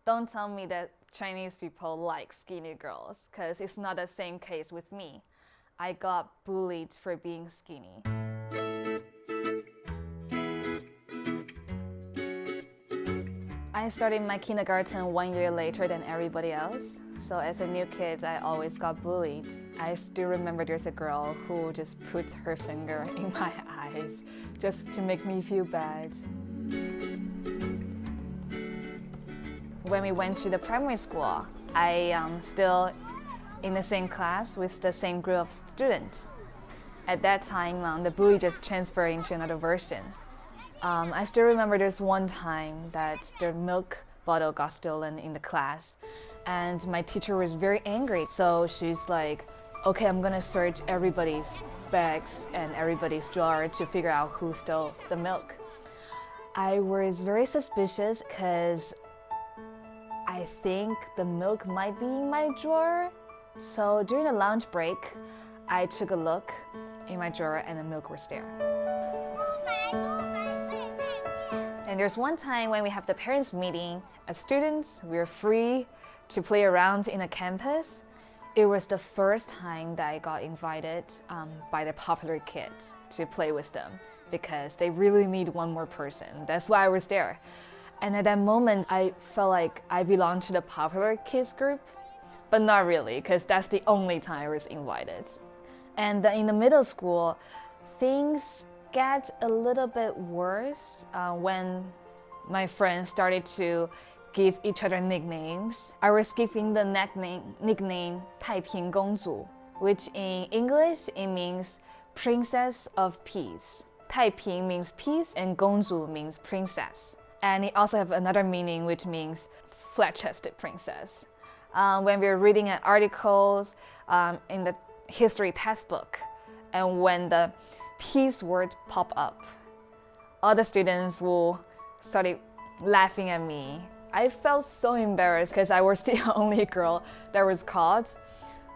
don't tell me that Chinese people like skinny girls, because it's not the same case with me. I got bullied for being skinny. I started my kindergarten 1 year later than everybody else. So as a new kid, I always got bullied. I still remember there's a girl who just put her finger in my eyes just to make me feel bad. When we went to the primary school, I still in the same class with the same group of students. At that time, the bully just transferred into another version. I still remember there's one time that the milk bottle got stolen in the class, and my teacher was very angry. So she's like, okay, I'm gonna search everybody's bags and everybody's drawer to figure out who stole the milk. I was very suspicious because I think the milk might be in my drawer. So during the lunch break, I took a look in my drawer and the milk was there. And there's one time when we have the parents meeting, as students, we're free to play around in the campus. It was the first time that I got invited by the popular kids to play with them because they really need one more person. That's why I was there. And at that moment, I felt like I belonged to the popular kids group, but not really, because that's the only time I was invited. And in the middle school, things get a little bit worse when my friends started to give each other nicknames. I was given the nickname 太平公主, which in English it means princess of peace. 太平 means peace and 公主 means princess. And it also has another meaning which means flat-chested princess. When we're reading articles in the history textbook, and when the peace word pop up, all the students will start laughing at me. I felt so embarrassed because I was the only girl that was called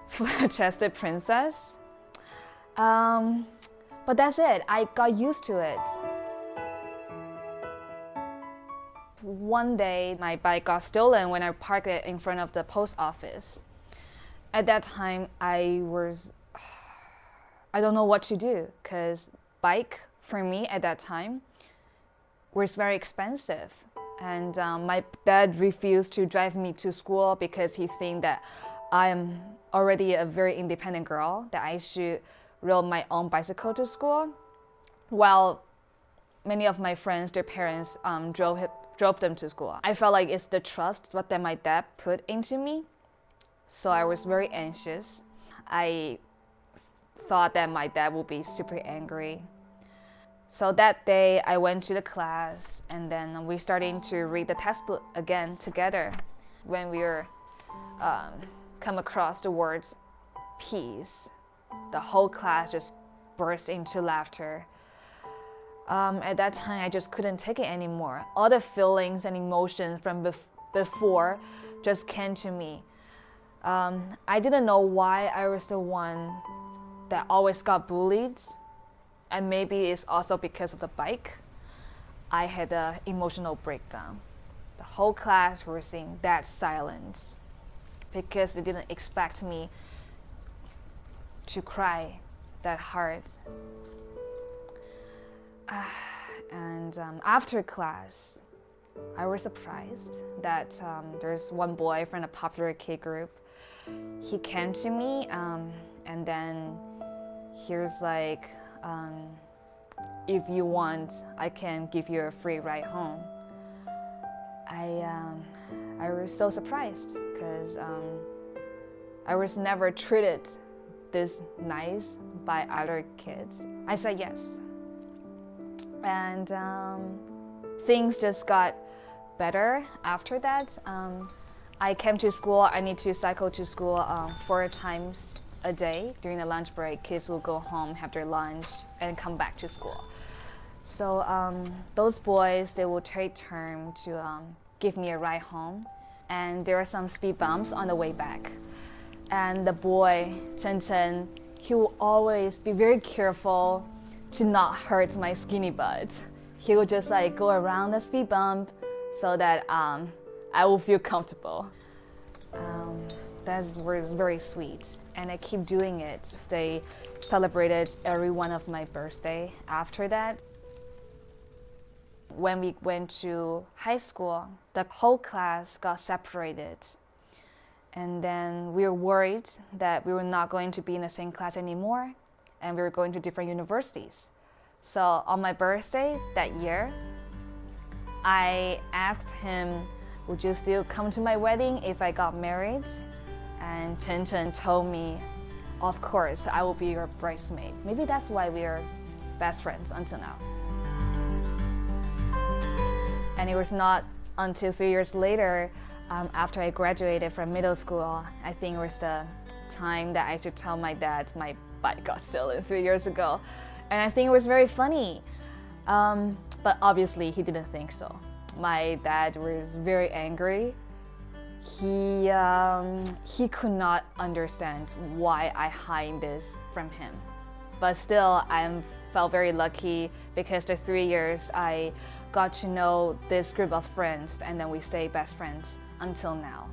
flat-chested princess. But that's it. I got used to it. One day, my bike got stolen when I parked it in front of the post office. At that time, I don't know what to do because bike for me at that time was very expensive. And my dad refused to drive me to school because he thinks that I am already a very independent girl, that I should ride my own bicycle to school. While many of my friends, their parents drove them to school. I felt like it's the trust that my dad put into me. So I was very anxious. I thought that my dad would be super angry. So that day I went to the class and then we started to read the textbook again together. When we were come across the words peace, the whole class just burst into laughter. At that time, I just couldn't take it anymore. All the feelings and emotions from before just came to me. I didn't know why I was the one that always got bullied. And maybe it's also because of the bike. I had an emotional breakdown. The whole class was in that silence because they didn't expect me to cry that hard. And after class, I was surprised that there's one boy from a popular kid group. He came to me and then he was like, if you want, I can give you a free ride home. I was so surprised because I was never treated this nice by other kids. I said yes. And things just got better after that. I came to school. I need to cycle to school 4 times a day. During the lunch break, kids will go home, have their lunch, and come back to school. So those boys, they will take turn to give me a ride home. And there are some speed bumps on the way back. And the boy, Chen Chen, he will always be very careful to not hurt my skinny butt. He would just like go around the speed bump so that I will feel comfortable. That was very sweet, and I keep doing it. They celebrated every one of my birthday after that. When we went to high school, the whole class got separated. And then we were worried that we were not going to be in the same class anymore, and we were going to different universities. So on my birthday that year, I asked him, would you still come to my wedding if I got married? And Chen Chen told me, of course, I will be your bridesmaid. Maybe that's why we are best friends until now. And it was not until 3 years later, after I graduated from middle school, I think it was the time that I should tell my dad my bike got stolen 3 years ago. And I think it was very funny. But obviously he didn't think so. My dad was very angry. He could not understand why I hide this from him. But still, I felt very lucky because the 3 years I got to know this group of friends, and then we stay best friends until now.